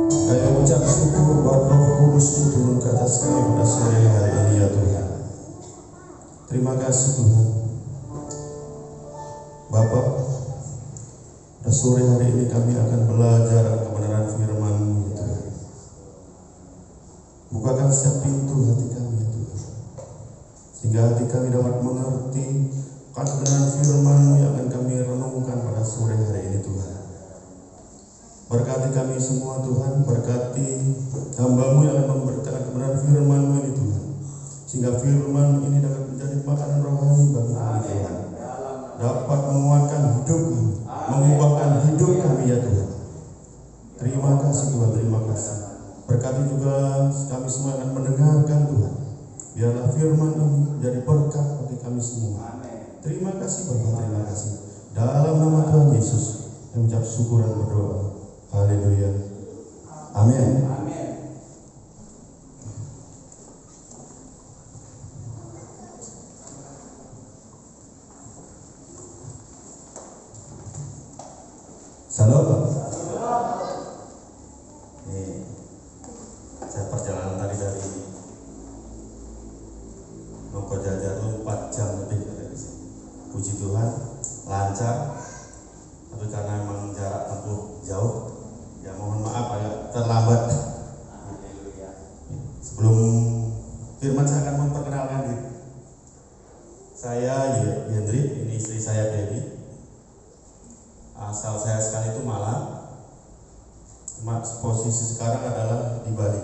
Kami ucap syukur buat Roh Kudus turun ke atas kami pada sore hari ini ya Tuhan. Terima kasih Tuhan. Bapa, pada sore hari ini kami akan belajar kebenaran firman-Mu ya Tuhan. Bukakan setiap pintu hati kami ya Tuhan, sehingga hati kami dapat mengerti kebenaran firman-Mu yang akan kami renungkan pada sore hari ini Tuhan. Berkati kami semua Tuhan, berkati hamba-Mu yang akan memberitakan kebenaran firman-Mu ini Tuhan, sehingga firman ini dapat menjadi makanan rohani bagi kami Tuhan, dapat menguatkan hidup kami, mengubahkan hidup kami ya Tuhan. Terima kasih Tuhan, terima kasih. Berkati juga kami semua akan mendengarkan Tuhan, biarlah firman ini menjadi berkat bagi kami semua. Terima kasih Bapa, terima kasih. Dalam nama Tuhan Yesus kami ucap syukur dan berdoa. Haleluya. Amin. Amin. Salam. Nih, saya perjalanan tadi dari Nogojajar 4 jam lebih dari sini. Puji Tuhan, lancar. Tapi karena memang jarak tempuh jauh, ya mohon maaf agak terlambat. Sebelum firman saya akan memperkenalkan diri. Saya Yendri, ini istri saya Dewi. Asal saya sekali itu Malang. Posisi sekarang adalah di Bali.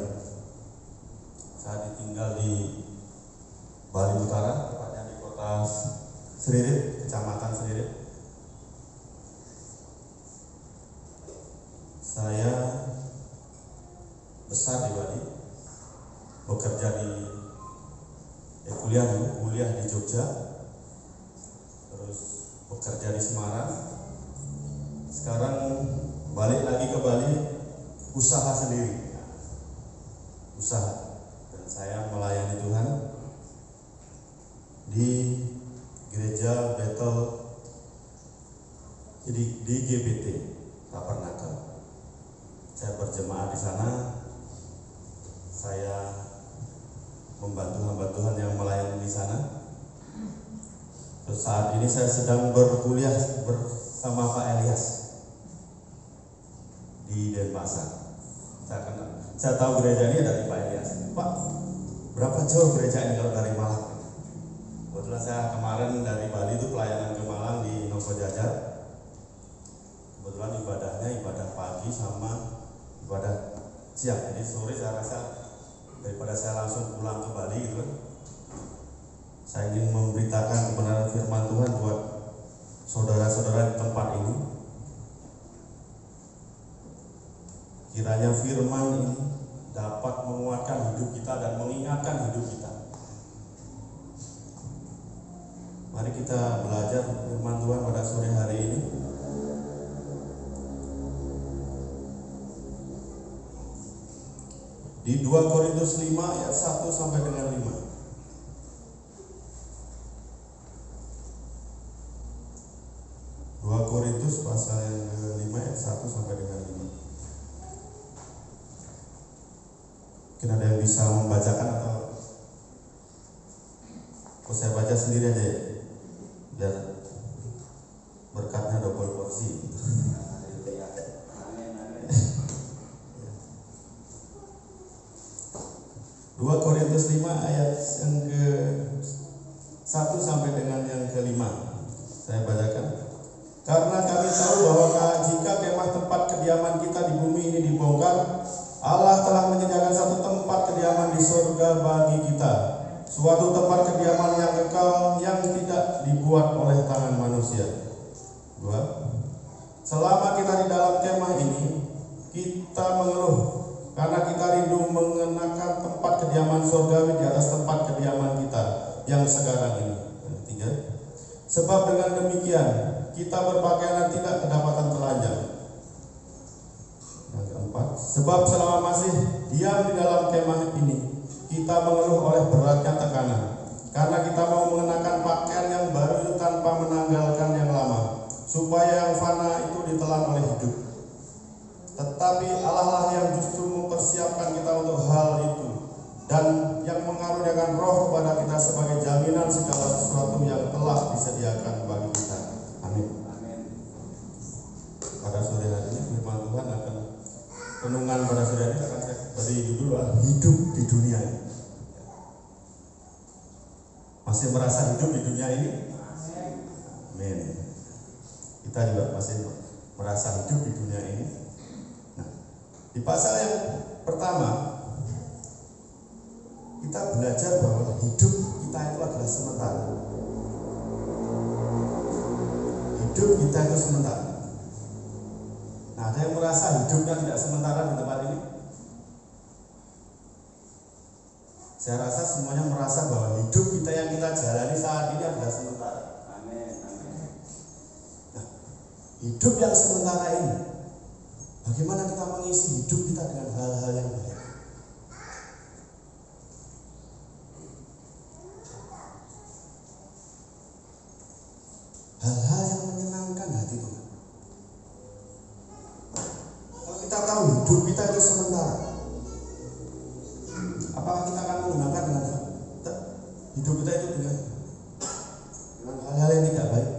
Saya tinggal di Bali Utara, tepatnya di kota Seririt, kecamatan Seririt. Saya besar di Bali, bekerja di kuliah di Jogja, terus bekerja di Semarang. Sekarang balik lagi ke Bali, usaha sendiri, dan saya melayani Tuhan di gereja Bethel di GBT Tabernakel. Saya berjemaah di sana. Saya membantu hamba Tuhan yang melayani di sana. Terus saat ini saya sedang berkuliah bersama Pak Elias di Denpasar. Saya tahu gereja ini dari Pak Elias. Pak, berapa jauh gereja ini kalau dari Malang? Kebetulan saya kemarin dari Bali itu pelayanan ke Malang di Nogojajar. Kebetulan ibadahnya ibadah pagi sama ibadah siang. Jadi sore saya rasa daripada saya langsung pulang ke Bali gitu kan, saya ingin memberitakan kebenaran firman Tuhan buat saudara-saudara di tempat ini. Kiranya firman ini dapat menguatkan hidup kita dan mengingatkan hidup kita. Mari kita belajar firman Tuhan pada sore hari ini. Di 2 Korintus 5 ayat 1 sampai dengan 5. 2 Korintus pasal yang ke-5 ayat 1 sampai dengan 5. Mungkin ada yang bisa membacakan atau saya baca sendiri aja ya, biar berkatnya double porsi. 2 Korintus 5 ayat yang ke-1 sampai dengan yang ke-5. Saya bacakan. Karena kami tahu bahwa jika kemah tempat kediaman kita di bumi ini dibongkar, Allah telah menyediakan satu tempat kediaman di surga bagi kita, suatu tempat kediaman yang kekal yang tidak dibuat oleh tangan manusia. 2. Selama kita di dalam kemah ini, kita mengeluh karena kita rindu mengenakan tempat kediaman surgawi di atas tempat kediaman kita yang sekarang ini. 3. Sebab dengan demikian kita berpakaian tidak kedapatan telanjang. Yang keempat, sebab selama masih diam di dalam kemah ini, kita mengeluh oleh beratnya tekanan, karena kita mau mengenakan pakaian yang baru itu tanpa menanggalkan yang lama, supaya yang fana itu ditelan oleh hidup. Tetapi Allah lah yang justru mempersiapkan kita untuk hal itu, dan yang mengaruniakan Roh kepada kita sebagai jaminan segala sesuatu yang telah disediakan bagi kita. Amin. Pada sore hari ini firman Tuhan akan renungan pada sore hari ini akan saya beri judul hidup di dunia ini. Masih merasa hidup di dunia ini? Amin. Kita juga masih merasa hidup di dunia ini. Nah, di pasal yang pertama kita belajar bahwa hidup kita itu adalah sementara. Hidup kita itu sementara. Nah, ada yang merasa hidupnya tidak sementara di tempat ini? Saya rasa semuanya merasa bahwa hidup kita yang kita jalani saat ini adalah sementara. Amin. Nah, hidup yang sementara ini, bagaimana kita mengisi hidup kita dengan hal-hal yang baik? Hal-hal yang menyenangkan hati Tuhan. Kalau kita tahu hidup kita itu sementara, apakah kita akan menggunakan dengan hidup kita itu dengan hal-hal yang tidak baik?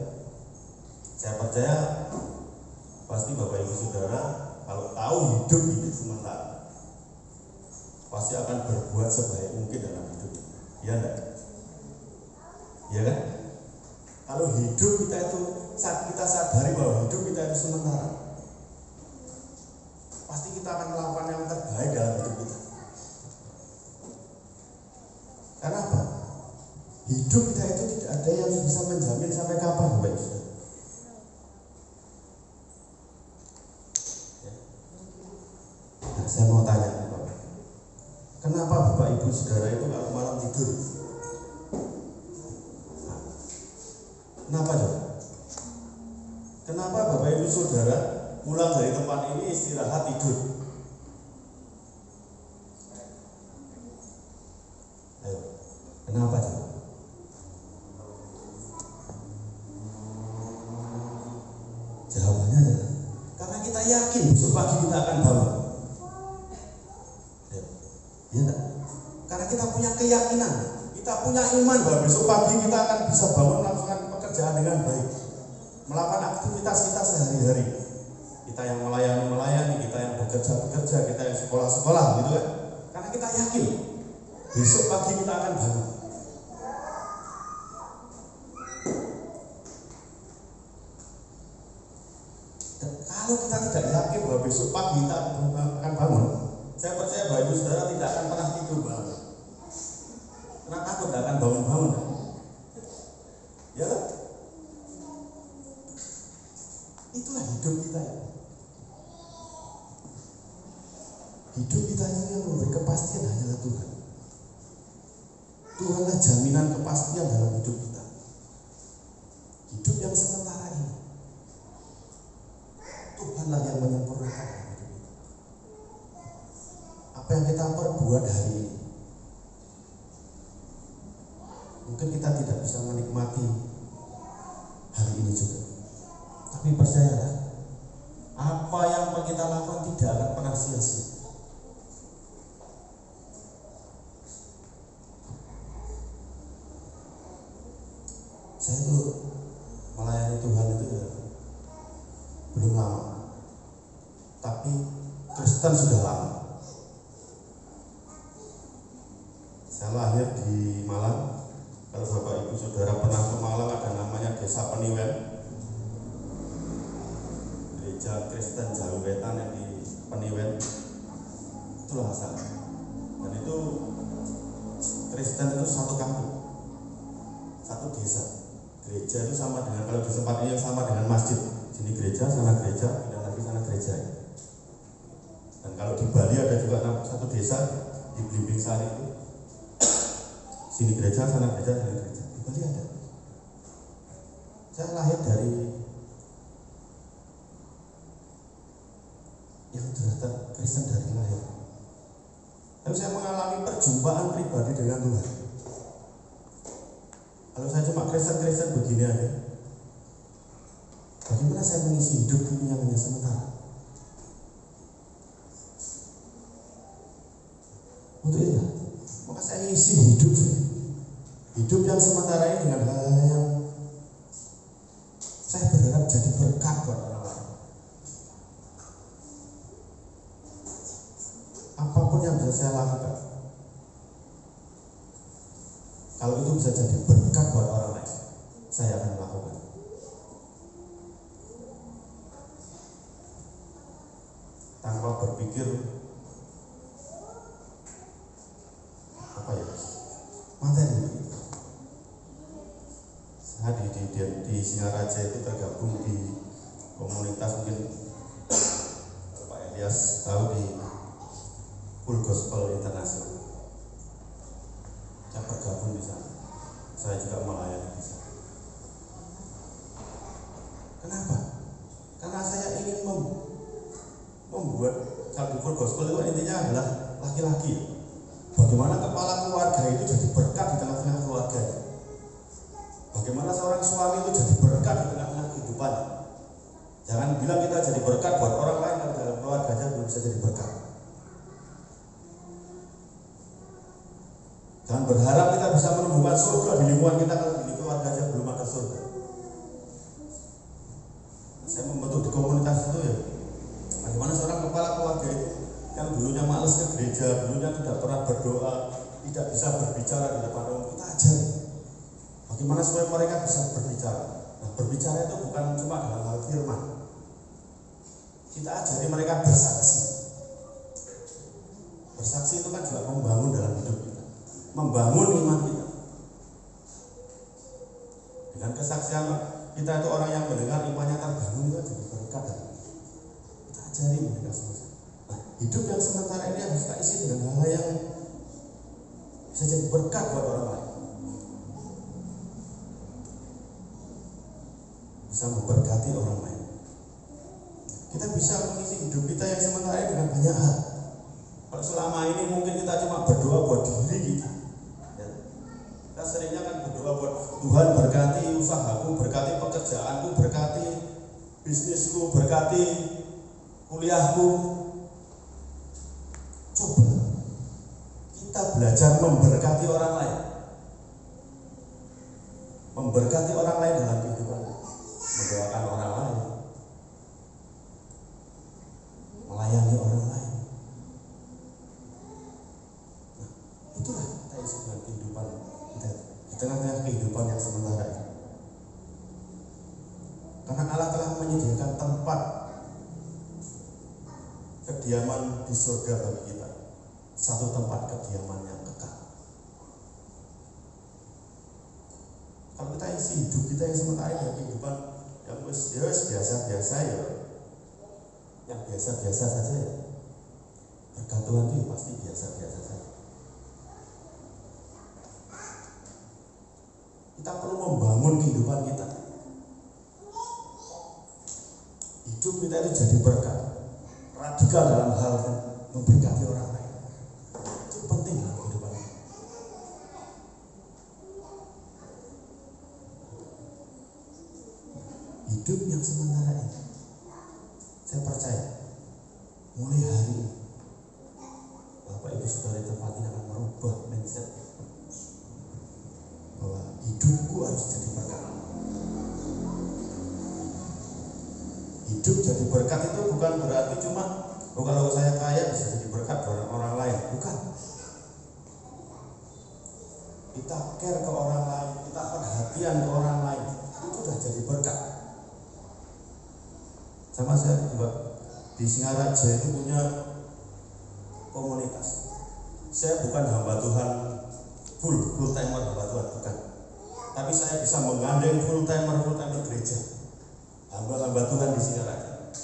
Saya percaya pasti Bapak Ibu Saudara kalau tahu hidup ini sementara, pasti akan berbuat sebaik mungkin dalam hidup. Iya enggak? Iya kan? Kalau hidup kita itu, saat kita sadari bahwa hidup kita itu sementara, pasti kita akan melakukan yang terbaik dalam hidup kita. Karena apa? Hidup kita itu tidak ada yang bisa menjamin sampai kapan, Bapak Ibu Saudara. Nah, saya mau tanya, Bapak, kenapa Bapak Ibu Saudara itu kalau malam tidur? Kenapa dong? Kenapa Bapak Ibu Saudara pulang dari tempat ini istirahat tidur? Ayo, kenapa dong? Jawabannya adalah karena kita yakin besok pagi kita akan bangun. Iya enggak? Karena kita punya keyakinan, kita punya iman bahwa besok pagi kita akan bisa bangun melakukan pekerjaan dengan baik, melakukan aktivitas kita sehari-hari. Kita yang melayani, kita yang bekerja, kita yang sekolah, gitu kan? Karena kita yakin besok pagi kita akan bangun. Dan kalau kita tidak yakin bahwa besok pagi kita akan bangun, saya percaya Bapak Ibu Saudara tidak akan pernah tidur bangun. Karena takut tidak akan bangun-bangun. Ya kan? Itulah hidup kita ya. Hidup kita ini yang memberi kepastian hanyalah Tuhan. Tuhanlah jaminan kepastian dalam hidup kita. Hidup yang sementara ini, Tuhanlah yang menyempurnakan hidup kita. Apa yang kita perbuat hari ini, mungkin kita tidak bisa menikmati hari ini juga. Tapi percayalah, apa yang kita lakukan tidak akan pernah sia-sia. Saya tuh melayani Tuhan itu ya belum lama, tapi Kristen sudah lama. Saya lahir di Malang. Kalau Bapak Ibu Saudara pernah ke Malang, ada namanya Desa Peniwen, gereja Kristen Jawi Wetan yang di Peniwen. Itulah asal. Dan itu Kristen itu satu kampung, satu desa. Gereja itu sama dengan, kalau di tempat ini sama dengan masjid. Sini gereja, sana gereja, dan lagi sana gereja. Dan kalau di Bali ada juga satu desa di Blimbing Sari itu. Sini gereja, sana gereja, sana gereja. Di Bali ada. Saya lahir dari yang sudah Kristen dari lahir. Lalu saya mengalami perjumpaan pribadi dengan Tuhan. Kalau saya cuma Kristen begini aja, bagaimana saya mengisi hidup ini yang hanya sementara? Untuk itu, maka saya isi hidup yang sementara ini dengan hal-hal yang saya berharap jadi berkat buat orang lain. Apapun yang bisa saya lakukan, kalau itu bisa jadi berkat buat orang lain, saya akan melakukan. Tanpa berpikir materi. Saya di Singaraja itu tergabung di komunitas, mungkin Pak Elias tahu, di Full Gospel International. Saya bergabung di sana. Saya juga melayani di sana. Kenapa? Karena saya ingin membuat, kalau di Full Gospel itu intinya adalah laki-laki. Bagaimana kepala keluarga itu jadi berkat di tengah-tengah keluarganya. Bagaimana seorang suami itu jadi berkat di tengah-tengah kehidupannya. Jangan bilang kita jadi berkat buat orang lain kalau dalam keluarganya belum bisa jadi berkat. Jangan berharap kita bisa menemukan surga di lingkungan kita kalau di keluarganya belum ada surga. Saya membentuk di komunitas itu ya, bagaimana seorang kepala keluarga itu yang dulunya malas ke gereja, dulunya tidak pernah berdoa, tidak bisa berbicara di depan umum, kita ajari bagaimana supaya mereka bisa berbicara. Nah, berbicara itu bukan cuma dalam hal firman. Kita ajari mereka bersaksi. Bersaksi itu kan juga membangun dalam hidup kita, membangun iman kita. Dengan kesaksian kita itu orang yang mendengar imannya terbangun, itu jadi berkat. Kita ajari mereka semua. Hidup yang sementara ini harus kita isi dengan hal yang bisa jadi berkat buat orang lain, bisa memberkati orang lain. Kita bisa mengisi hidup kita yang sementara ini dengan banyak hal. Kalau selama ini mungkin kita cuma berdoa buat diri kita, ya. Kita seringnya kan berdoa buat Tuhan berkati usahaku, berkati pekerjaanku, berkati bisnisku, berkati kuliahku. Coba kita belajar memberkati orang lain, memberkati orang lain dalam kehidupan, mendoakan orang lain, melayani orang lain. Nah, itulah kita isi dengan kehidupan kita di tengah-tengah kehidupan yang sementara ini. Karena Allah telah menyediakan tempat kediaman di surga bagi kita, satu tempat kediaman yang kekal. Kalau kita isi hidup kita yang sementara ini kehidupan yang biasa-biasa ya, yang biasa-biasa saja ya, berkat Tuhan itu pasti biasa-biasa saja. Kita perlu membangun kehidupan kita. Hidup kita itu jadi berkat, radikal dalam hal memberkati orang lain. Itu penting dalam kehidupan kita. Hidup yang sementara ini, saya percaya mulai hari ini Bapak Ibu Saudara di tempat ini akan merubah mindset bahwa hidupku harus jadi berkat. Hidup jadi berkat itu bukan berarti cuma kalau saya kaya bisa jadi berkat buat orang lain, bukan. Kita care ke orang lain, kita perhatian ke orang lain, itu sudah jadi berkat. Sama saya juga di Singaraja itu punya komunitas. Saya bukan hamba Tuhan full timer hamba Tuhan, bukan. Tapi saya bisa menggandeng full timer gereja, hamba Tuhan di Singaraja.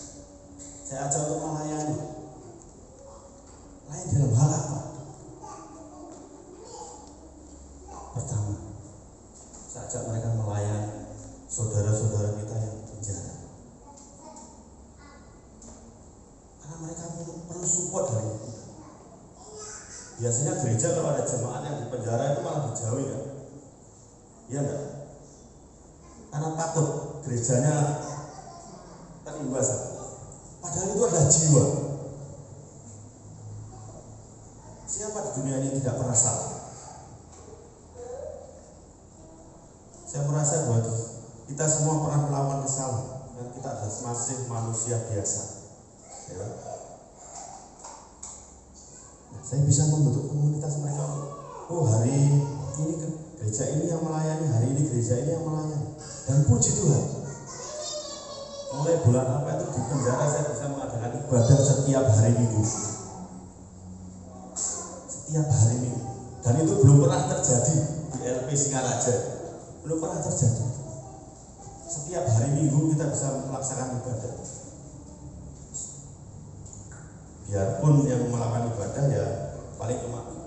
Saya ajak untuk melayani. Lain dalam hal apa? Pertama, saya ajak mereka melayani saudara-saudara kita yang penjara. Karena mereka perlu support dari kita. Biasanya gereja kalau ada jemaat yang di penjara itu malah dijauhi kan? Iya enggak? Karena takut gerejanya terimbas. Padahal itu adalah jiwa. Siapa di dunia ini tidak pernah salah? Saya merasa bahwa kita semua pernah melakukan kesalahan dan kita adalah masih manusia biasa. Ya. Nah, saya bisa membentuk komunitas mereka. Oh, hari ini gereja ini yang melayani, hari ini gereja ini yang melayani. Dan puji Tuhan, mulai bulan apa itu di penjara saya bisa mengadakan ibadah setiap hari Minggu. Setiap hari Minggu. Dan itu belum pernah terjadi di LP Singaraja. Belum pernah terjadi. Setiap hari Minggu kita bisa melaksanakan ibadah. Biarpun yang melakukan ibadah ya paling kemarin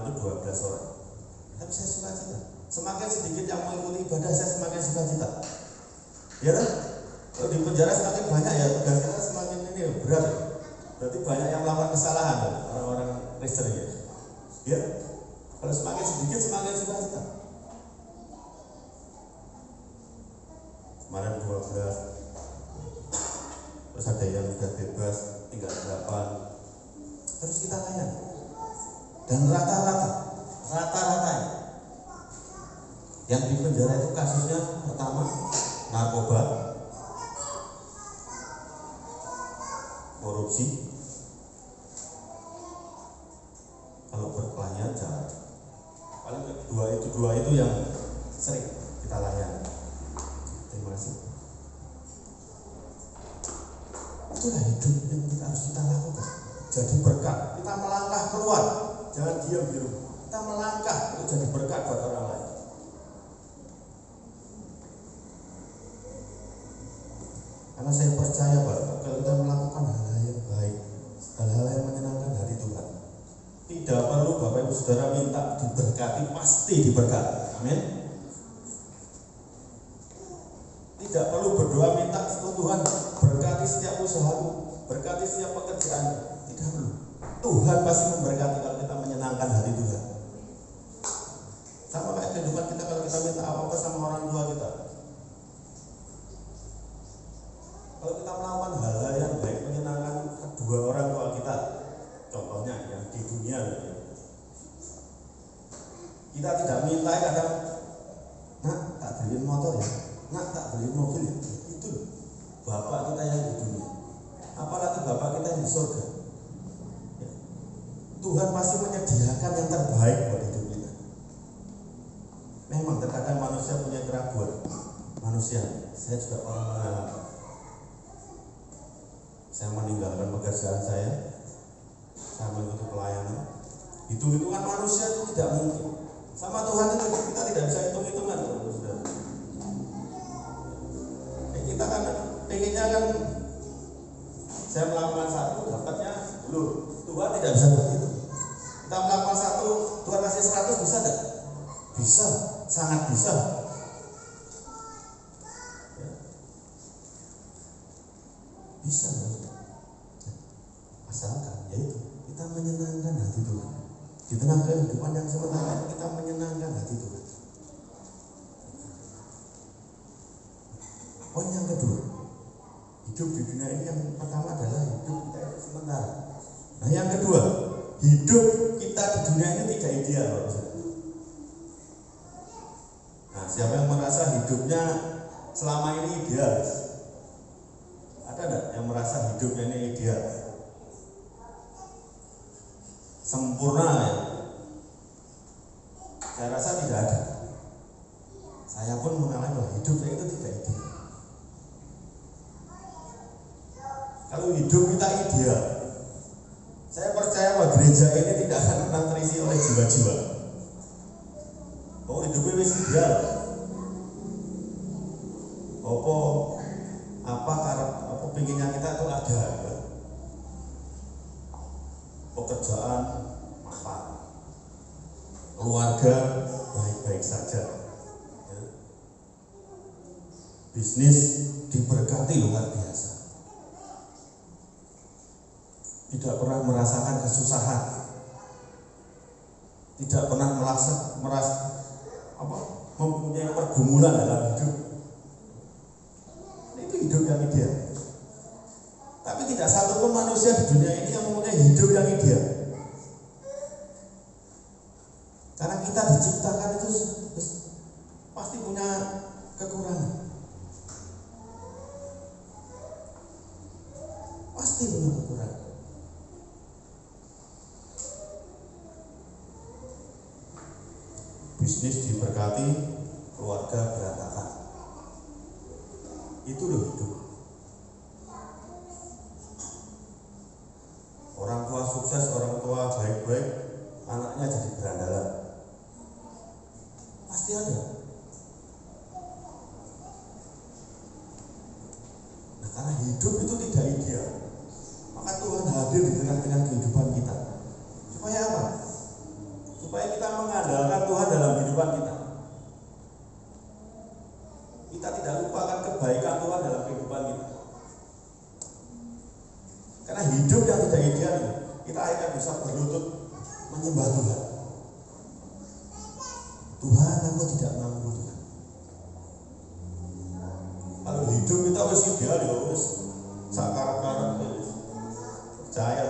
itu 12 orang. Tapi saya suka cita. Semakin sedikit yang mengikuti ibadah, saya semakin suka cita. Ya kan? Kalau di penjara semakin banyak ya, tugas kita semakin ini berat. Berarti banyak yang melakukan kesalahan orang-orang Kristen ya. Ya. Kalau semakin sedikit semakin suka cita. Kemarin 12. Terus ada yang sudah bebas, tinggal 8. Terus kita layani. Dan rata-rata yang di penjara itu kasusnya pertama narkoba, korupsi, kalau berkelahian jalan. Paling dua itu yang sering kita layani. Terima kasih. Itulah hidup yang harus kita lakukan. Jadi berkat. Kita melangkah keluar, jangan diam di rumah. Kita melangkah untuk jadi berkat buat orang lain. Karena saya percaya bahwa kalau kita melakukan hal-hal yang baik, hal-hal yang menyenangkan hati Tuhan, tidak perlu Bapak Ibu Saudara minta diberkati, pasti diberkati. Amin. Tidak perlu berdoa minta Tuhan berkati setiap usahaku, berkati setiap pekerjaan. Tidak perlu. Tuhan pasti memberkati kalau kita menyenangkan hati Tuhan. Sama kayak kehidupan kita kalau kita minta apa-apa sama orang tua kita. Kalau kita melakukan hal-hal yang baik menyenangkan kedua orang tua kita, contohnya yang di dunia, kita tidak minta kadang, nak tak beliin motor ya, nak tak beliin mobil ya, itu bapak kita yang di dunia, apalagi bapak kita yang di surga. Ya. Tuhan pasti menyediakan yang terbaik buat hidup kita. Memang terkadang manusia punya keraguan, manusia, saya juga pernah mengalami. Saya meninggalkan pekerjaan saya mengikuti pelayanan. Hitung-hitungan manusia itu tidak mungkin. Sama Tuhan itu kita tidak bisa hitung-hitungan. Kita kan pengennya kan saya melakukan satu dapatnya belum. Tuhan tidak bisa begitu. Kita melakukan satu, Tuhan kasih 100 bisa tidak? Bisa, sangat bisa. Bisa. Asalkan yaitu kita menyenangkan hati Tuhan. Di tengah kehidupan yang sementara kita menyenangkan hati Tuhan. Poin yang kedua, hidup di dunia ini yang pertama adalah hidup kita itu sementara. Nah yang kedua, hidup kita di dunia ini tidak ideal. Nah siapa yang merasa hidupnya selama ini ideal? Ada enggak yang merasa hidupnya ini ideal? Sempurna ya? Saya rasa tidak ada. Saya pun mengalami bahwa hidupnya itu tidak ideal. Kalau hidup kita ideal, saya percaya bahwa gereja ini tidak akan pernah terisi oleh jiwa-jiwa. Oh hidupnya wis ideal. Apa pinginnya kita itu ada ya. Pekerjaan mapan, keluarga baik-baik saja ya. Bisnis diberkati luar biasa, tidak pernah merasakan kesusahan, tidak pernah mempunyai pergumulan dalam hidup. Itu hidup yang ideal. Tapi tidak satu pun manusia manusia di dunia ini yang mempunyai hidup yang ideal. Karena kita diciptakan itu pasti punya kekurangan. Pasti punya kekurangan. Bisnis diberkati, keluarga berantakan. Itu loh hidup. Orang tua sukses, orang tua baik-baik, anaknya jadi berandalan. Pasti ada. Nah, karena hidup itu tidak ideal, maka Tuhan hadir di tengah-tengah kehidupan kita. Supaya apa? Supaya kita mengandalkan Tuhan dalam kehidupan kita. Kita tidak lupakan kebaikan Tuhan dalam kehidupan kita. Karena hidup yang tidak ideal, kita akan bisa berlutut menyembah Tuhan. Tuhan, aku tidak mampu Tuhan. Kalau hidup kita wis ideal ya wis sakar-karep wis. Percaya.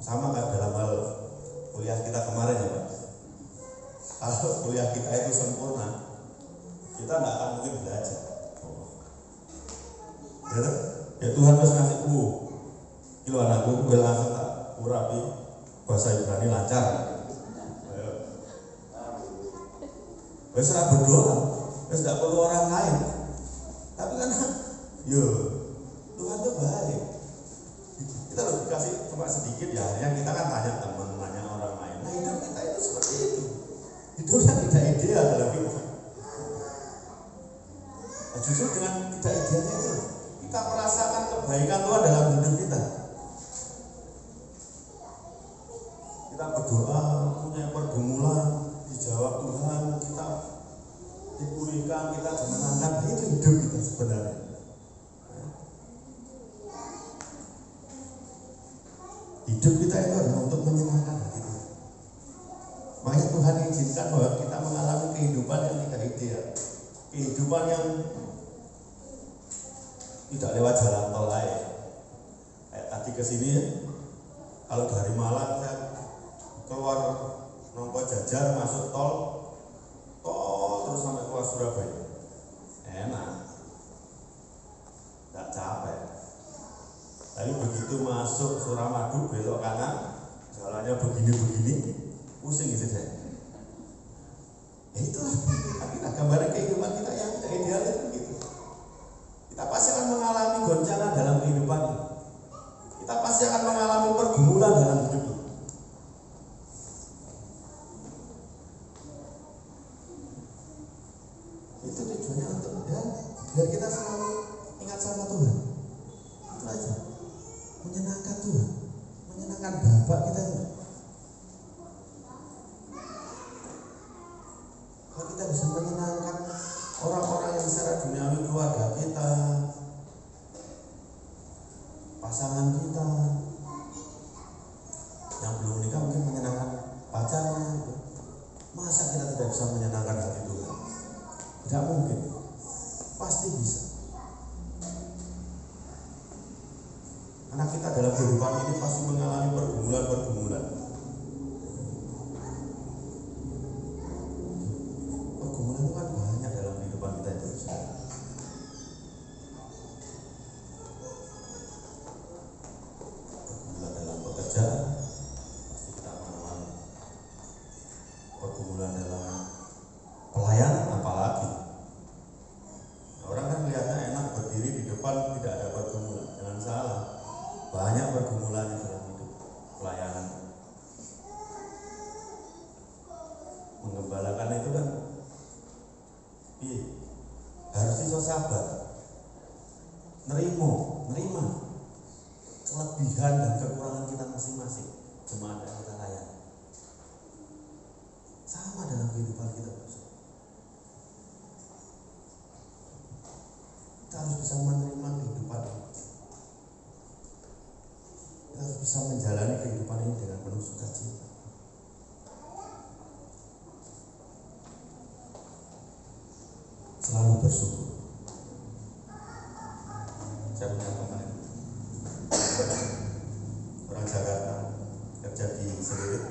Sama kayak dalam hal kuliah kita kemarin ya Pak. Kalau kuliah kita itu sempurna, kita nggak akan mungkin belajar. Ya Tuhan harus ngasih kilo anakku gue langsung tak urapi bahasa Ibrani lancar. Wes ora berdoa, wes tidak perlu orang lain. Tapi kan, Tuhan tuh baik. Kita harus dikasih cuma sedikit ya. Akhirnya kita kan tanya teman, tanya orang lain. Nah hidup kita itu seperti itu. Hidupnya tidak ideal dalam hidup. Nah, justru dengan tidak idealnya itu kita merasakan kebaikan Tuhan dalam hidup kita. Kita berdoa, punya pergumulan, dijawab Tuhan, kita dipulihkan, kita dimenangkan. Itu hidup kita sebenarnya. Hidup kita itu adalah untuk menyenangkan hati Tuhan. Makanya Tuhan izinkan bahwa kita mengalami kehidupan yang tidak ideal, kehidupan yang tidak lewat jalan tol lain. Kayak tadi kesini ya, kalau dari Malang saya keluar nongko jajar masuk tol terus sampai keluar Surabaya, enak, nggak capek. Tapi begitu masuk Suramadu belok kanan, jalannya begini-begini, pusing gitu saya. Itulah kita gambaran kehidupan kita yang tidak ideal itu begitu. Kita pasti akan mengalami goncangan dalam kehidupan ini. Kita pasti akan mengalami pergumulan dalam hidup ini. Itu tujuannya untuk biar kita selalu ingat sama Tuhan. Itu aja. Menyenangkan Tuhan, menyenangkan Bapa kita itu. Kalau kita bisa menyenangkan orang-orang yang secara duniawi, keluarga kita, pasangan kita, yang belum nikah mungkin menyenangkan pacarnya. Masa kita tidak bisa menyenangkan hati Tuhan? Tidak mungkin. Pasti bisa. Karena kita dalam kehidupan ini pasti mengalami pergumulan-pergumulan. Pergumulan itu kan banyak dalam kehidupan kita itu. Pergumulan dalam pekerjaan, pasti kita mengalami. Pergumulan dalam pelayanan, apalagi. Orang kan melihatnya enak berdiri di depan tidak ada pergumulan. Jangan salah. Banyak pergumulan dalam hidup pelayanan. Menggembalakan itu kan harus bisa sabar, nerima kelebihan dan kekurangan kita masing-masing. Cuma ada kita layani. Sama dalam kehidupan kita. Kita harus bisa menerima kehidupan ini. Kita harus bisa menjalani kehidupan ini dengan penuh sukacita. Selalu bersyukur. Saya punya teman orang Jakarta kerja di Selirit.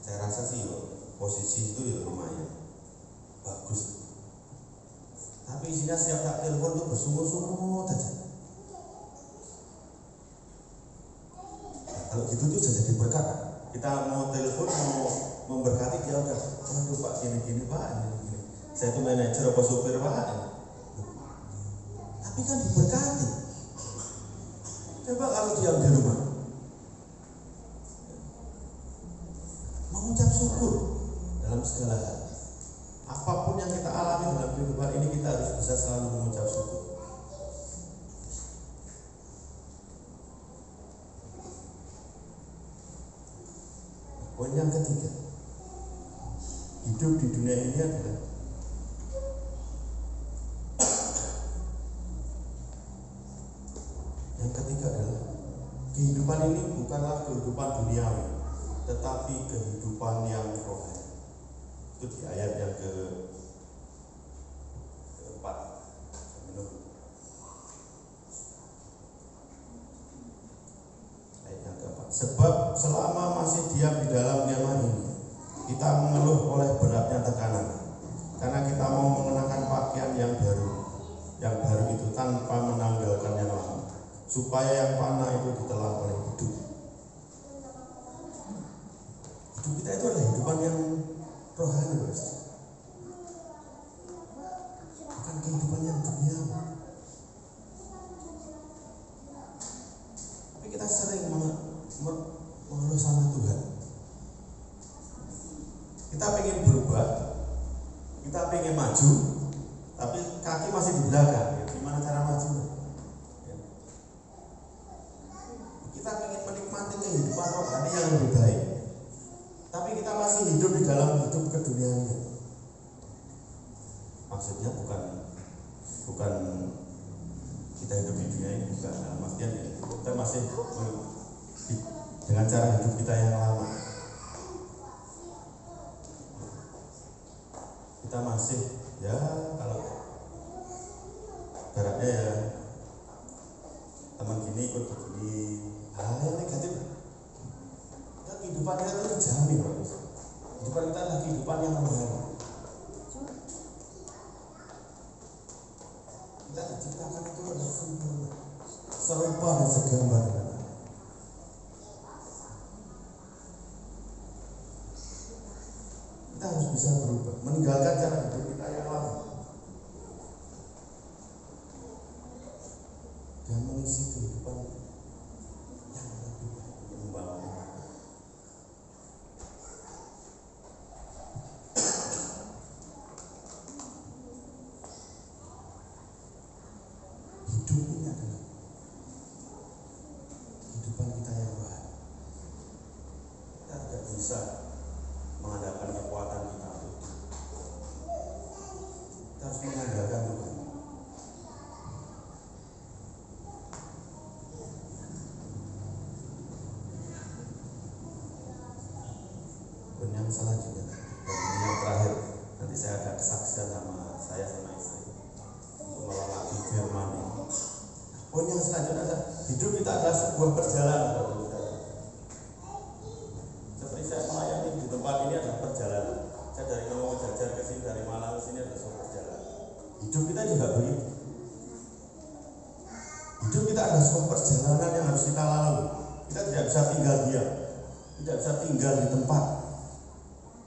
Saya rasa sih posisi itu ya lumayan bagus. Tapi isinya setiap tak telepon tuh bersungut-sungut aja. Kalau gitu tuh jadi berkat. Kita mau telepon, mau memberkati, dia udah, waduh Pak, gini-gini Pak, gini-gini. Saya itu manajer apa supir Pak. Tapi kan diberkati. Coba kalau diam di rumah, mengucap syukur dalam segala hal. Apapun yang kita alami dalam kehidupan ini, kita harus bisa selalu mengucap syukur. Poin yang ketiga, hidup di dunia ini adalah kehidupan ini bukanlah kehidupan duniawi, tetapi kehidupan yang rohani. Itu di ayat yang keempat. Ayat yang keempat. Sebab selama masih diam di dalam kemah ini, kita mengeluh oleh beratnya tekanan, karena kita mau mengenakan pakaian yang baru itu tanpa menanggalkan yang lama, supaya yang fana itu ditelan oleh hidup. Hidup kita itu adalah kehidupan yang rohani, guys. Bukan kehidupan yang duniawi. Tapi kita sering mengeluh sama Tuhan. Kita pengen berubah, kita pengen maju, tapi kaki masih di belakang. Gimana cara maju? Kita ingin menikmati kehidupan rohani yang lebih baik, tapi kita masih hidup di dalam hidup keduniaan. Maksudnya bukan kita hidup di dunia ini, bukan. Maksudnya kita masih dengan cara hidup kita yang lama. Kita masih kalau baratnya teman gini ikut begini, hal yang negatif. Kehidupan kita itu terjamin, bagus. Kehidupan kita adalah kehidupan yang rohani. Kita diciptakan itu adalah sempurna, serupa dan segambar dengan Allah. Kita harus bisa berubah, meninggalkan cara hidup kita yang lama dan mengisi kehidupan yang lebih membangun. Hidup ini adalah kehidupan kita yang rohani. Kita tidak bisa mengandalkan kekuatan kita. Kita harus mengandalkan Tuhan. Dan yang selanjutnya, dan ini yang terakhir, nanti saya ada kesaksian sama saya sama istri untuk melewati firman ini. Poin yang selanjutnya adalah hidup kita adalah sebuah perjalanan. Seperti saya melayani di tempat ini adalah perjalanan. Saya dari Ngomong Jajar ke sini, dari Malang ke sini adalah sebuah perjalanan. Hidup kita juga begitu. Hidup kita adalah sebuah perjalanan yang harus kita lalui. Kita tidak bisa tinggal diam, tidak bisa tinggal di tempat.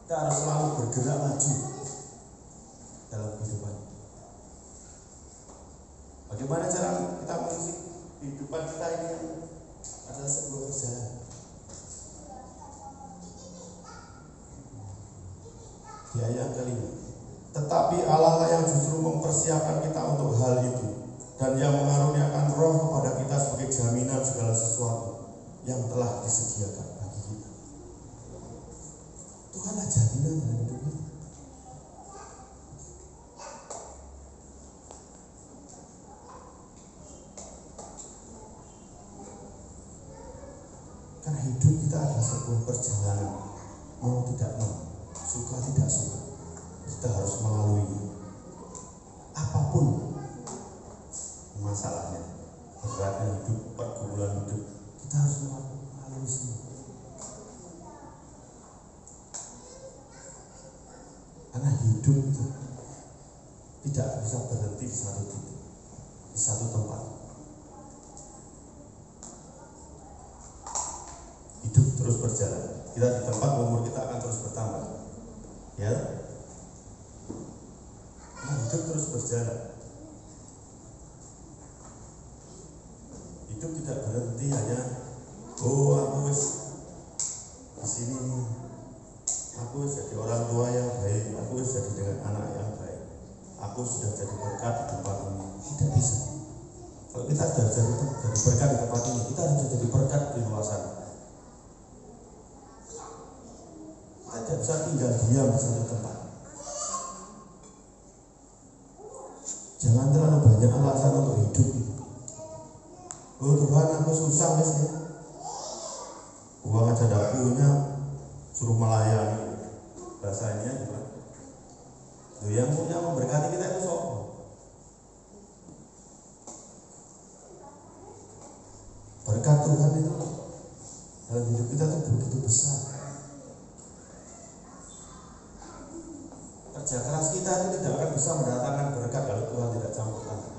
Kita harus selalu bergerak maju dalam kehidupan. Bagaimana cara kita mengisi kehidupan kita ini adalah sebuah perjalanan. Di ayat kelima, tetapi Allah lah yang justru mempersiapkan kita untuk hal itu, dan yang mengaruniakan Roh kepada kita sebagai jaminan segala sesuatu yang telah disediakan bagi kita. Tuhanlah jaminan dalam hidup kita. Karena hidup kita adalah sebuah perjalanan, mau tidak mau, suka tidak suka, kita harus melalui apapun masalahnya, beratnya hidup, pergumulan hidup, kita harus melalui semua. Karena hidup itu tidak bisa berhenti di satu titik, di satu tempat. Hidup terus berjalan. Kita di tempat, umur kita akan terus bertambah. Ya, hidup terus berjalan. Hidup tidak berhenti hanya aku wis di sini, aku wis jadi orang tua yang baik, aku wis jadi dengan anak yang baik, aku sudah jadi berkat di tempat ini. Tidak bisa. Kalau kita sudah jadi berkat di tempat ini, kita harus jadi berkat di luar sana. Kita tidak bisa tinggal diam di satu tempat. Jangan terlalu banyak alasan untuk hidup. Oh Tuhan, aku susah wis ya. Uang aja tidak punya, suruh melayani. Bahasanya gimana? Yang punya memberkati kita itu siapa? Berkat Tuhan itu dalam hidup kita itu begitu besar. Kerja keras kita itu tidak akan bisa mendatangkan berkat kalau Tuhan tidak campur tangan.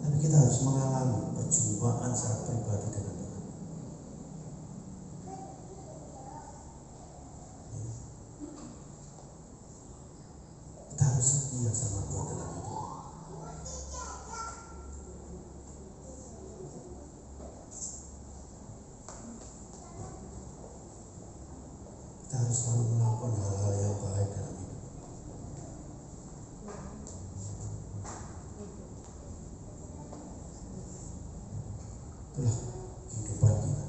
Tapi kita harus mengalami perjumpaan secara pribadi dengan Tuhan. Kita harus setia sama Tuhan dalam hidup. Kita harus selalu melakukan hal-hal yang baik dalam hidup. Itulah kehidupan kita.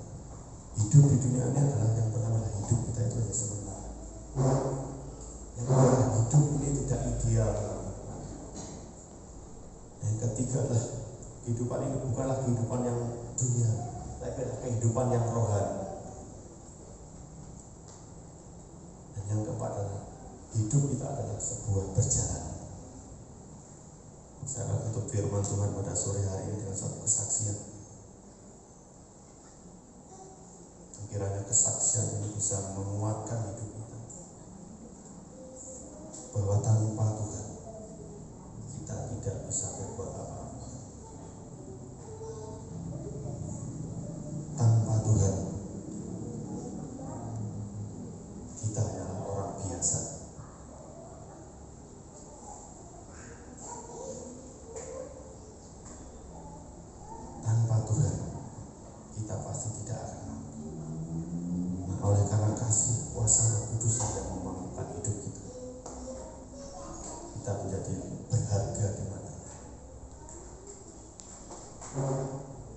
Hidup di dunia ini adalah yang pertama, hidup kita itu hanya sementara. Yang kedua, hidup ini tidak ideal. Yang ketiga adalah kehidupan ini bukanlah kehidupan yang dunia, tapi adalah kehidupan yang rohani. Dan yang keempat adalah hidup kita adalah sebuah perjalanan. Saya akan tutup firman Tuhan pada sore hari ini dengan satu kesaksian. Kiranya kesaksian ini bisa menguatkan hidup kita, bahwa tanpa Tuhan kita tidak bisa berbuat apa-apa. Tanpa Tuhan kita hanyalah orang biasa. Tanpa Tuhan kita pasti tidak akan mampu. Oleh karena kasih kuasa Roh Kudus yang memampukan hidup kita, kita menjadi berharga di mata.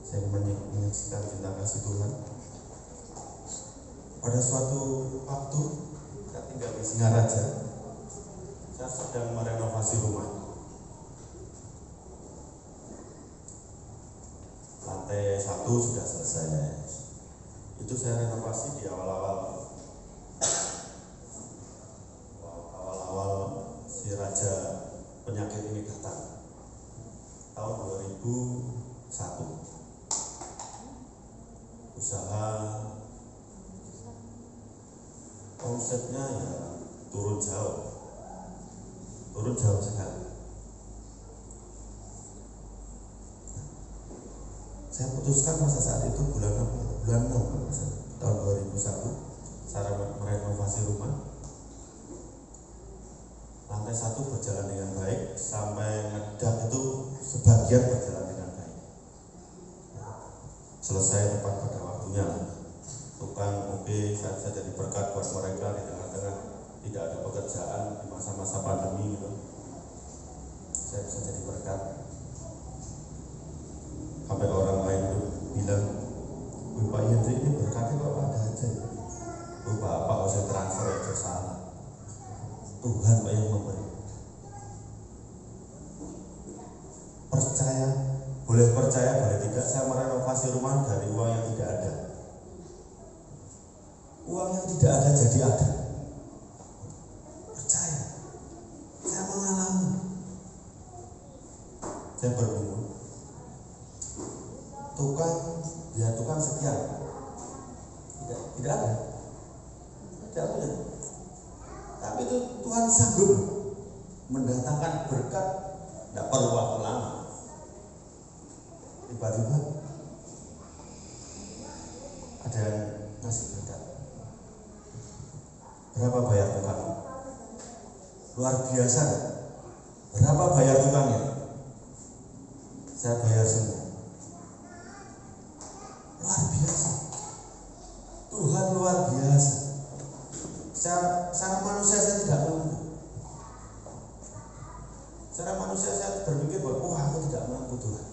Saya menyaksikan cinta kasih Tuhan. Pada suatu waktu saya tinggal di Singaraja, saya sedang merenovasi rumah. Lantai 1 sudah selesai. Itu saya renovasi di awal-awal si raja penyakit ini datang tahun 2001. Usaha omsetnya ya turun jauh sekali. Saya putuskan masa saat itu bulan 6 tahun 2001 saya merenovasi rumah. Lantai 1 berjalan dengan baik, sampai ngedak itu sebagian berjalan dengan baik. Selesai tepat pada waktunya. Tukang saya bisa jadi berkat buat mereka di tengah-tengah tidak ada pekerjaan di masa-masa pandemi gitu. Saya bisa jadi berkat. Sampai orang lain itu bilang, Pak Hendri ini berkatnya kok ada aja ya. Bapak harus transfer aja salah. Tuhan Pak yang memberi. Percaya, boleh percaya, boleh tidak, saya merenovasi rumah dari uang yang tidak ada. Uang yang tidak ada jadi ada. Percaya, saya mengalami. Saya bergumul, tukang sekian, tidak ada, tidak punya. Tapi itu Tuhan sanggup mendatangkan berkat, tidak perlu waktu lama. Tiba-tiba ada yang ngasih berkat. Berapa bayar tukang? Luar biasa kan? Berapa bayar tukangnya? Saya bayar semua. Luar biasa. Tuhan luar biasa. Secara manusia saya tidak mampu. Secara manusia saya berpikir bahwa aku tidak mampu Tuhan.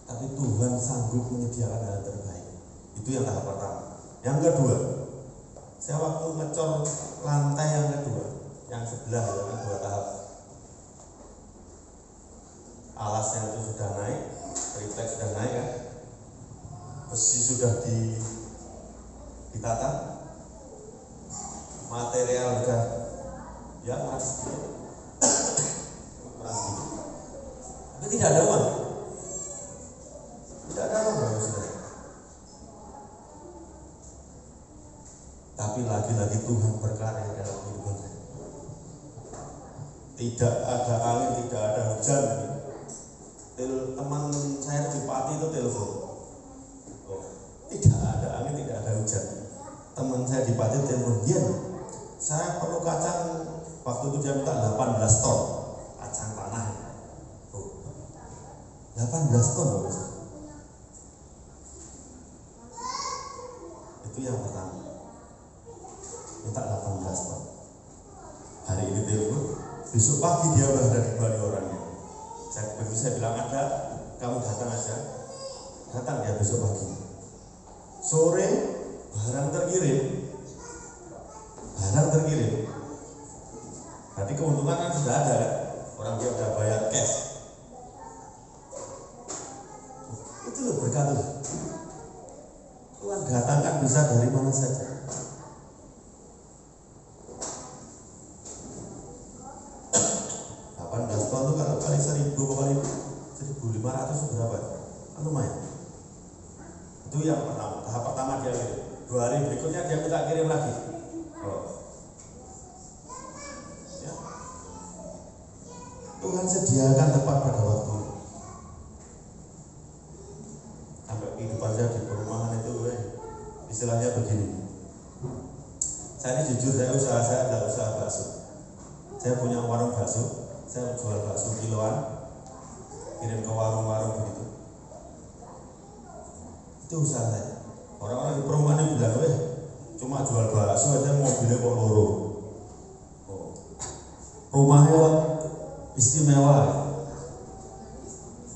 Tapi Tuhan sanggup menyediakan hal terbaik. Itu yang tahap pertama. Yang kedua, saya waktu ngecor lantai yang kedua, yang sebelah itu kan 2 tahap. Alasnya itu sudah naik, triplek sudah naik kan, besi sudah ditata, material sudah ya merasa tapi tidak ada uang, Bapak Saudara. Tapi lagi-lagi Tuhan berkarya dalam kehidupan saya. Tidak ada angin, tidak ada hujan. Teman saya di Pati itu telepon. Tidak ada angin, tidak ada hujan. Teman saya di Pati telepon, dia, saya perlu kacang. Waktu itu dia minta 18 ton kacang tanah. 18 ton Bapak Saudara. Itu yang pertama. Minta 18 ton. Hari ini telepon, besok pagi dia udah ada di Bali orangnya. Saya bilang ada, kamu datang aja. Datang dia besok pagi. Sore barang terkirim. Berarti keuntungan kan sudah ada kan? Orang dia udah bayar cash. Itu loh berkat Tuhan. Tuhan datangkan bisa dari mana saja. Itu kalau kali 1000 kali 1500 berapa? Kan lumayan. Itu yang pertama, tahap pertama dia kirim. 2 hari berikutnya dia minta kirim lagi. Ya. Tuhan sediakan tepat pada waktu. Sampai kehidupan saya di perumahan itu, istilahnya begini. Saya ini jujur, saya adalah usaha bakso. Saya punya warung bakso. Saya jual bakso kiloan, kirim ke warung-warung begitu. Itu usaha saya. Orang-orang di perumahan ini bilang, cuma jual bakso aja mobilnya kok loro. Rumahnya istimewa.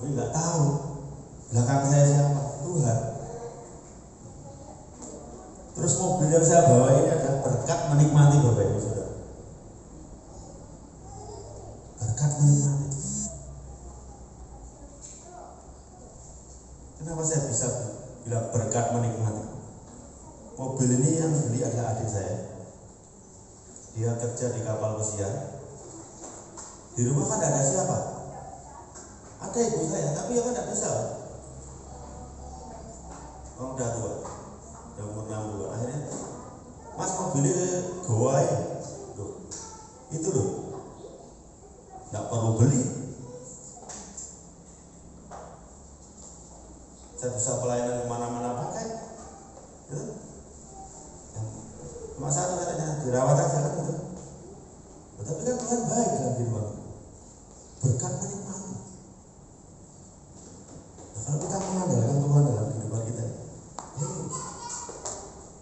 Nggak tahu belakang saya siapa? Tuhan. Terus mobil yang saya bawa ini adalah berkat menikmati Bapak Ibu Saudara. Berkat menikmati. Kenapa saya bisa bilang berkat menikmati? Mobil ini yang beli adalah adik saya. Dia kerja di kapal pesiar. Di rumah kan tidak ada siapa. Ada ibu saya, tapi ya kan tidak bisa. Orang udah tua, udah umur 60. Akhirnya, Mas mobilnya goa ya. Itu loh. Nggak perlu beli. Saya bisa pelayanan kemana-mana pakai. Gitu. Cuma satu katanya dirawat aja kan gitu. Tapi kan Tuhan baik dalam kehidupan. Berkat menikmati. Kalau kita mengandalkan Tuhan dalam kehidupan kita,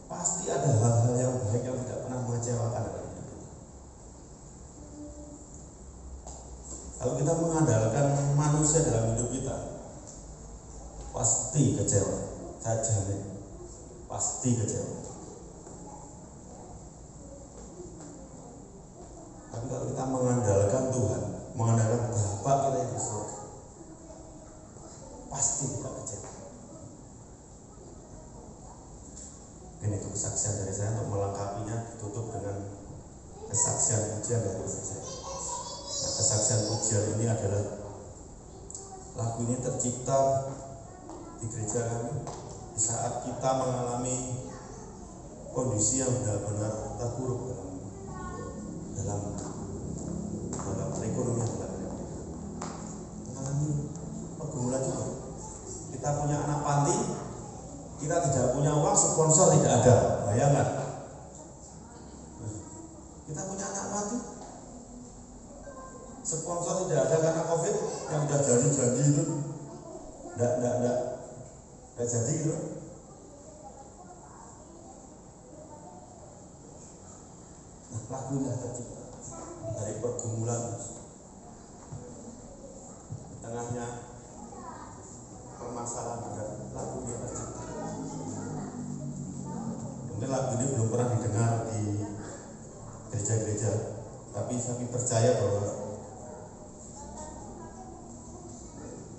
pasti ada hal-hal yang baik yang tidak pernah mengecewakan dalam hidup kita. Kalau kita mengandalkan manusia dalam hidup kita, pasti kecewa. Saya jamin, pasti kecewa. Tapi kalau kita mengandalkan Tuhan, mengandalkan Bapa kita yang di surga, pasti tidak kecewa. Ini itu kesaksian dari saya, untuk melengkapinya ditutup dengan kesaksian pujian dari istri saya. Kesaksian pujian ini adalah lagu ini tercipta di gereja kami di saat kita mengalami kondisi yang benar-benar terpuruk dalam perekonomian mengalami pergumulan juga. Kita punya anak panti, kita tidak punya uang, sponsor tidak ada, bayangkan. Kita punya anak panti, sponsor tidak ada karena COVID, yang sudah janji itu tidak jadi gitu. Nah, lagu ini tercipta dari pergumulan di tengahnya permasalahan berat, lagu ini tercipta. Mungkin lagu ini belum pernah didengar di gereja-gereja, tapi kami percaya bahwa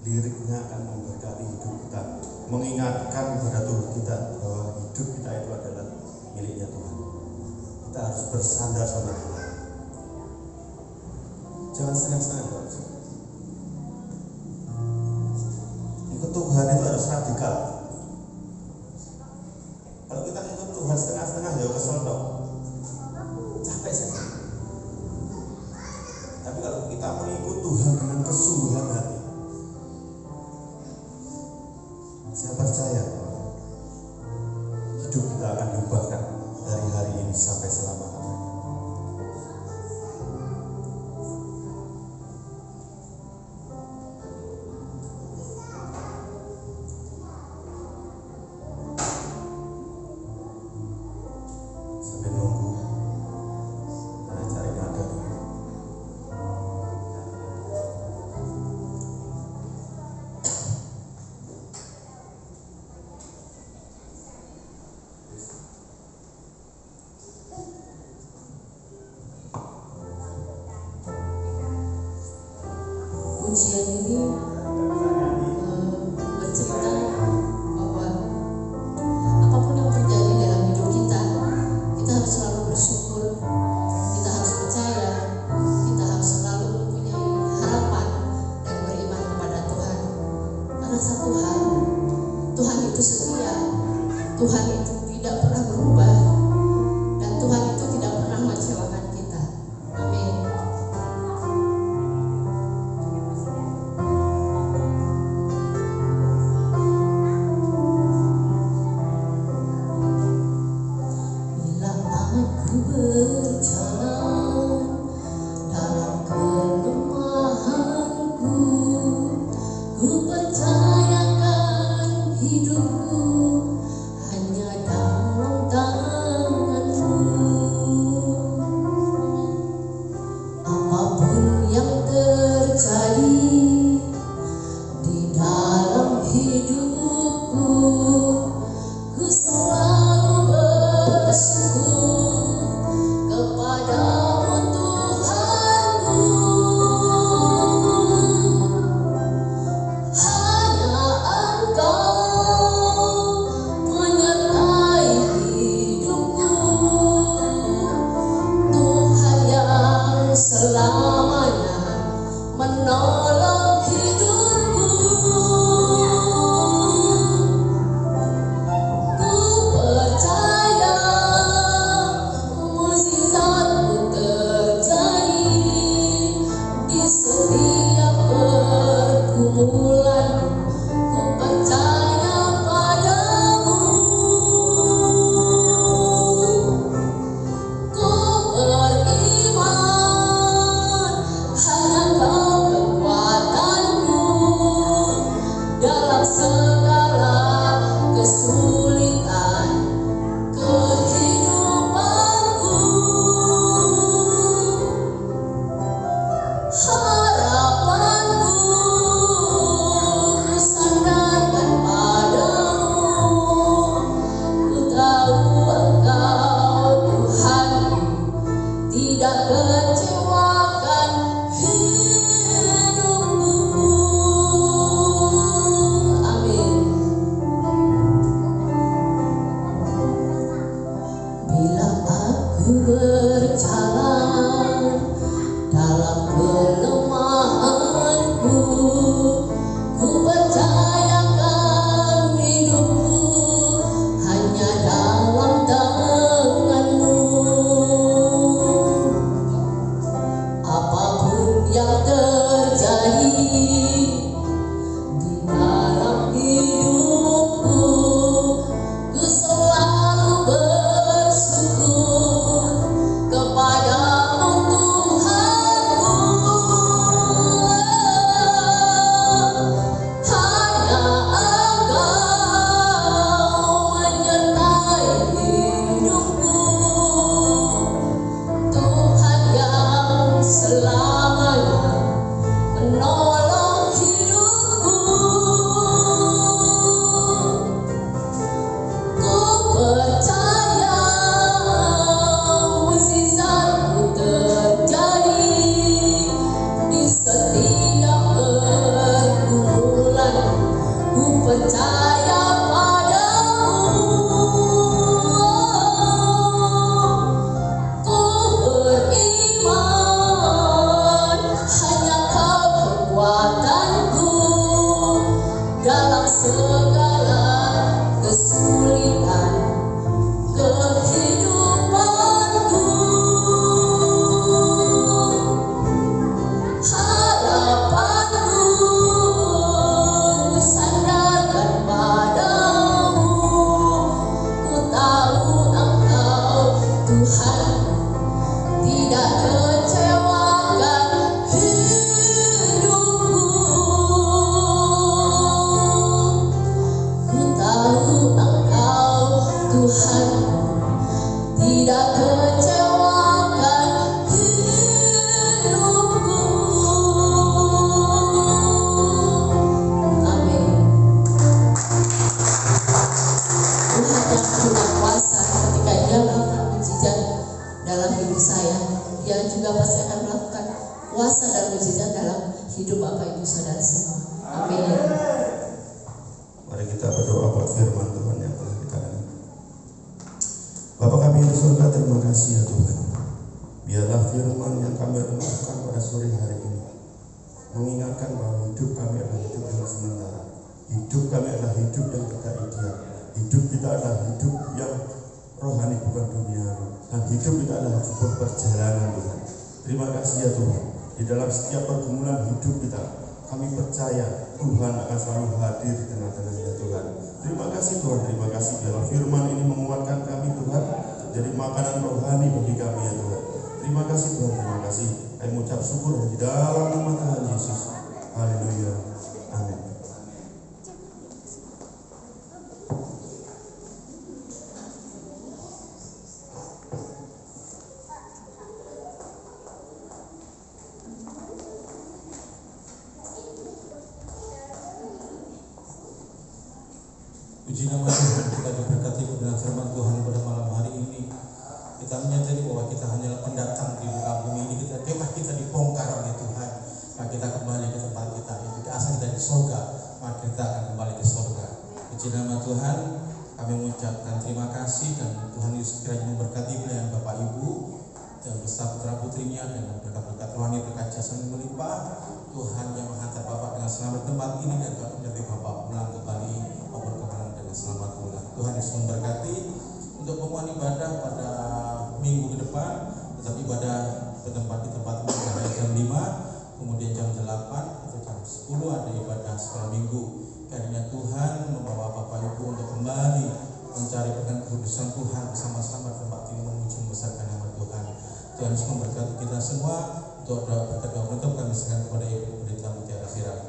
liriknya akan memberkati hidup kita, mengingatkan kepada tubuh kita bahwa hidup kita itu adalah miliknya Tuhan. Kita harus bersandar sama Tuhan. Jangan setengah-setengah. Ikut Tuhan itu harus radikal. Kalau kita ikut Tuhan setengah-setengah, ya kesel dong, capek saja. Tapi kalau kita mengikut Tuhan dengan kesungguhan hati, saya percaya hidup kita akan diubahkan dari hari ini sampai selama-lamanya. Sampai nunggu, saya cari nada dulu. Pujian ini bercerita bahwa apapun yang terjadi dalam hidup kita, kita harus selalu bersyukur, kita harus percaya, kita harus selalu mempunyai harapan dan beriman kepada Tuhan. Karena satu hal, Tuhan itu setia, Tuhan itu tidak pernah berubah, dan Tuhan itu tidak pernah mengecewakan kita. Amin. Bila aku berjalan dalam kelemahanku, ku percayakan hidupku hanya dalam tangan-Mu. Apapun yang terjadi di dalam hidupku, ku selalu bersyukur kepada-Mu Tuhanku. Hanya Engkau menyertai hidupku, Tuhan yang selamanya menolong hidupku. Ku percaya mukjizat-Mu terjadi di setiap pergumulanku. Ku percaya padamu, ku beriman hanya Kau kekuatanku dalam segala kesulitan kehidupanku. Harapanku ku sandarkan padamu, ku tahu Engkau Tuhanku tidak kecewakan hidupku. Amin. Bila aku berjalan dalam juga pasti akan melakukan kuasa dan mujizat dalam hidup Bapak Ibu Saudara semua. Amin. Mari kita berdoa buat firman Tuhan yang telah kita dengar. Bapa kami di surga, terima kasih ya Tuhan. Biarlah firman yang kami renungkan pada sore hari ini mengingatkan bahwa hidup kami adalah hidup yang sementara. Hidup kami adalah hidup yang tidak ideal. Hidup kita adalah hidup yang rohani, bukan duniawi. Dan hidup kita adalah sebuah perjalanan Tuhan. Terima kasih ya Tuhan. Di dalam setiap pergumulan hidup kita, kami percaya Tuhan akan selalu hadir di tengah-tengah ya Tuhan. Terima kasih Tuhan, terima kasih. Biarlah firman ini menguatkan kami Tuhan, jadi makanan rohani bagi kami ya Tuhan. Terima kasih Tuhan, terima kasih. Kami mengucap syukur di dalam nama Tuhan Yesus. Haleluya. Amin. Puji nama Tuhan, kita diberkati dengan firman Tuhan pada malam hari ini. Kita menyadari bahwa kita hanyalah pendatang di muka bumi ini. Kemah kita dibongkar oleh Tuhan, maka kita kembali ke tempat kita. Jika asal kita di surga, maka kita akan kembali ke surga. Puji nama Tuhan, kami mengucapkan terima kasih dan Tuhan Yesus kiranya memberkati pelayan Bapak Ibu dan beserta putra putrinya dengan berkat-berkat rohani, berkat jasa yang melimpah. Tuhan yang menghantar Bapak dengan selamat tempat ini dan Tuhan menjadi Bapak pulang kembali maupun kembali dengan selamat pulang. Tuhan Yesus memberkati untuk pemulihan ibadah pada minggu ke depan. Tetap ibadah bertempat di tempat ini mulai jam 5, kemudian jam 8 atau jam 10 ada ibadah sekolah minggu. Kiranya Tuhan membawa Bapak Ibu untuk kembali mencari dengan kehudusan Tuhan bersama-sama tempat ini memuji membesarkan nama Tuhan. Tuhan Yesus memberkati kita semua. Untuk doa berkat doa penutup kami serahkan kepada Ibu Pendeta Mutiara Sirait.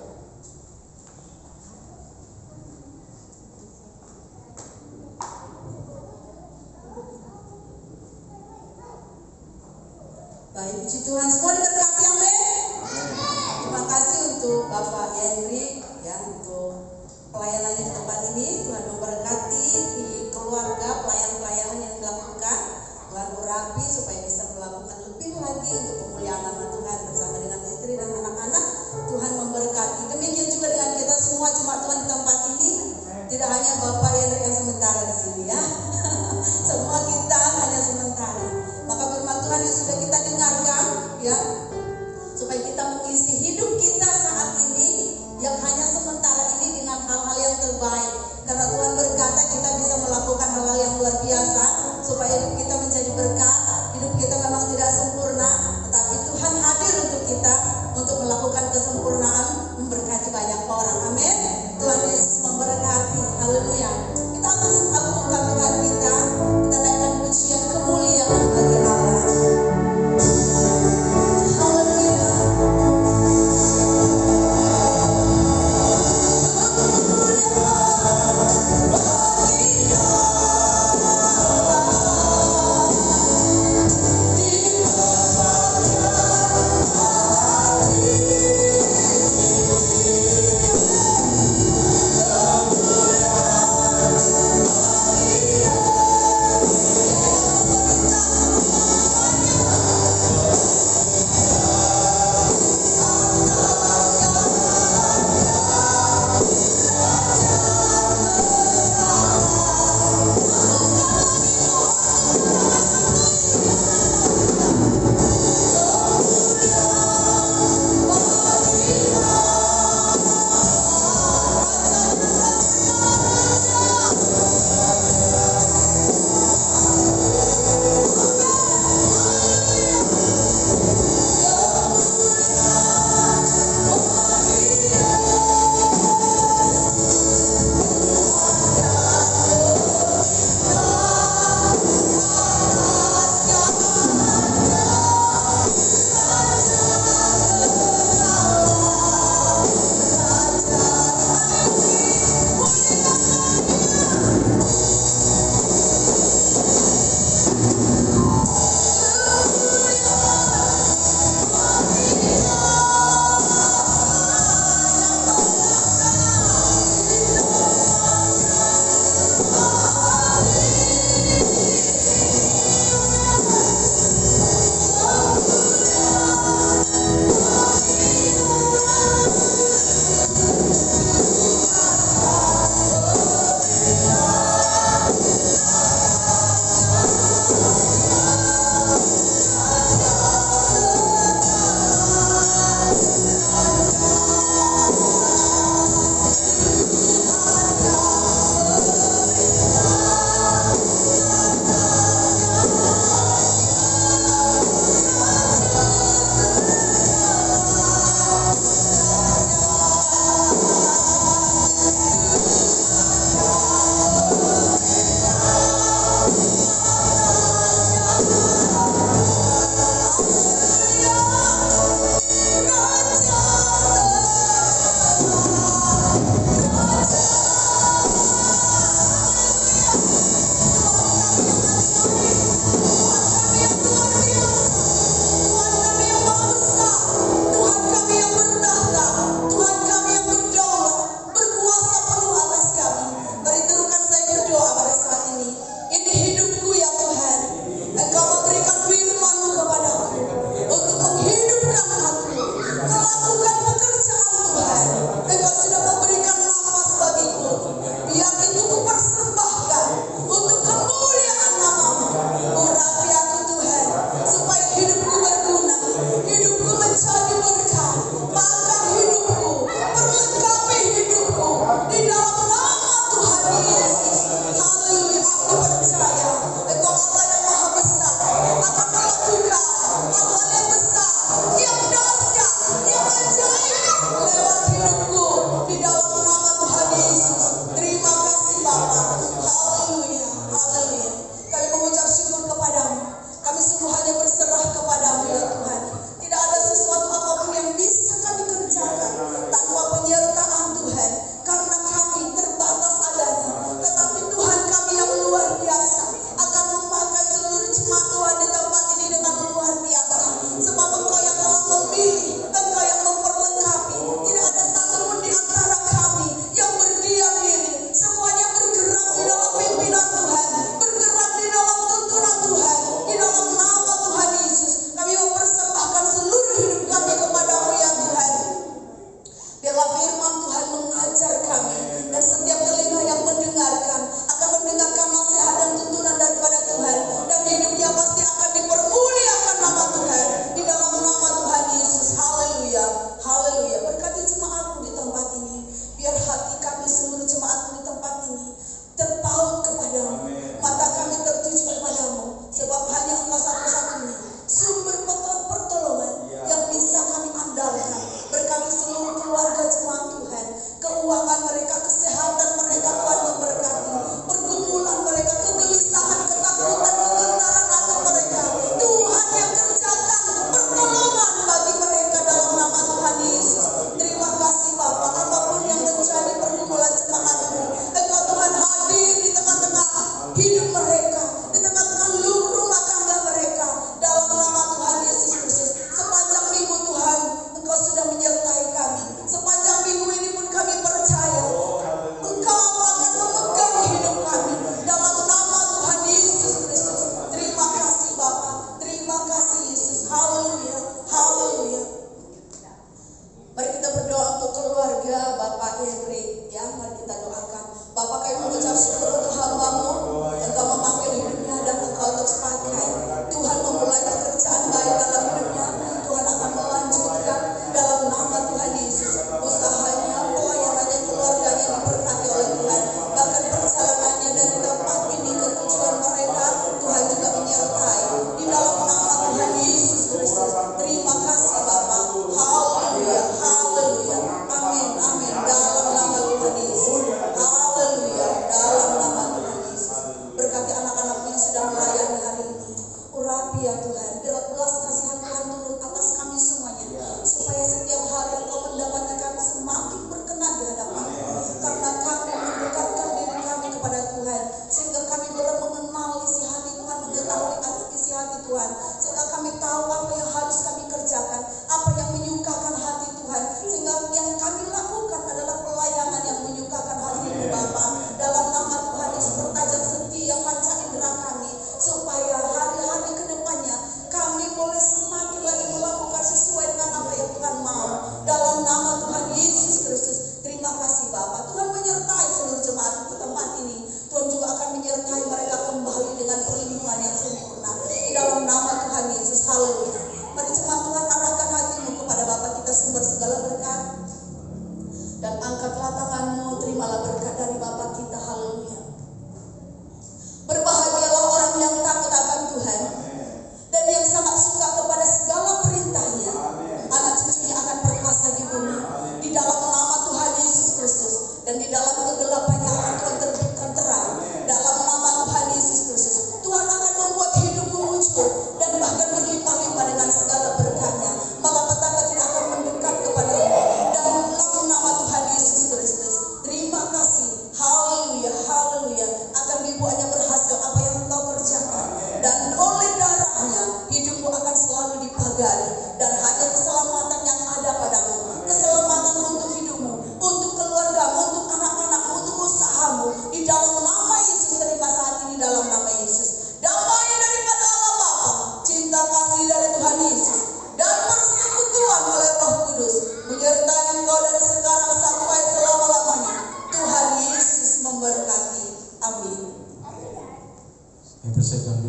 Baik, puji Tuhan, semua diberkati, amin. Terima kasih untuk Bapak Henry ya, untuk pelayanannya di tempat ini. Tuhan memberkati keluarga, pelayan-pelayanan yang dilakukan. Tuhan urapi supaya bisa melakukan lebih lagi untuk kemuliaan nama Tuhan bersama dengan istri dan anak-anak. Tuhan memberkati. Demikian juga dengan kita semua jemaat Tuhan di tempat ini. Tidak hanya Bapak Henry yang sementara di sini ya. Semua kita hanya sementara. Maka firman Tuhan yang sudah kita dengarkan ya, supaya kita mengisi hidup kita saat ini yang hanya sementara ini dengan hal-hal yang terbaik. Karena Tuhan berkata kita bisa melakukan hal-hal yang luar biasa supaya hidup kita menjadi berkat. Hidup kita memang tidak sempurna,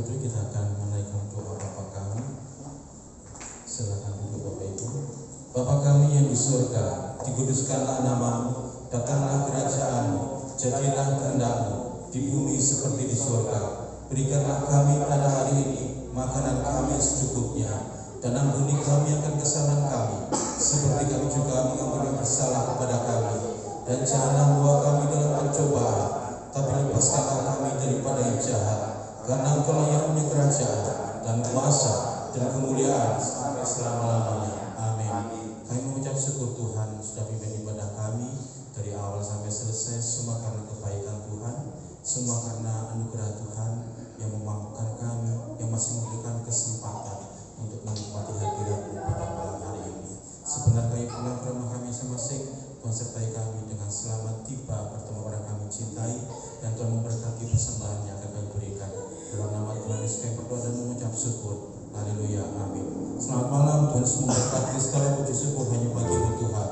berdua kita akan menaikkan doa Bapa kami. Silakan duduk Bapak Ibu. Bapa kami yang di surga, dikuduskanlah namamu, datanglah kerajaan-mu, jadilah kehendak-mu di bumi seperti di surga. Berikanlah kami pada hari ini makanan kami secukupnya, dan ampuni kami akan kesalahan kami, seperti kami juga mengampuni yang bersalah kepada kami. Dan janganlah membawa kami dalam pencobaan, tapi lepaskanlah kami daripada yang jahat. Karena Engkau yang punya kerajaan dan kuasa dan kemuliaan sampai selama-lamanya. Amin. Kami mengucap syukur Tuhan sudah pimpin ibadah kami dari awal sampai selesai, semua karena kebaikan Tuhan, semua karena anugerah Tuhan yang memampukan kami, yang masih memberikan kesempatan untuk menikmati hadirat-Mu pada malam hari ini. Sebentar kami pulang ke rumah kami masing-masing, Tuhan sertai kami dengan selamat tiba bertemu orang kami cintai, dan Tuhan memberkati persembahan yang akan kami berikan. Dalam nama Tuhan Yesus kami berdoa dan mengucap syukur. Haleluya, amin. Selamat malam, Tuhan Yesus memberkati. Segala puji syukur hanya bagi-Mu Tuhan.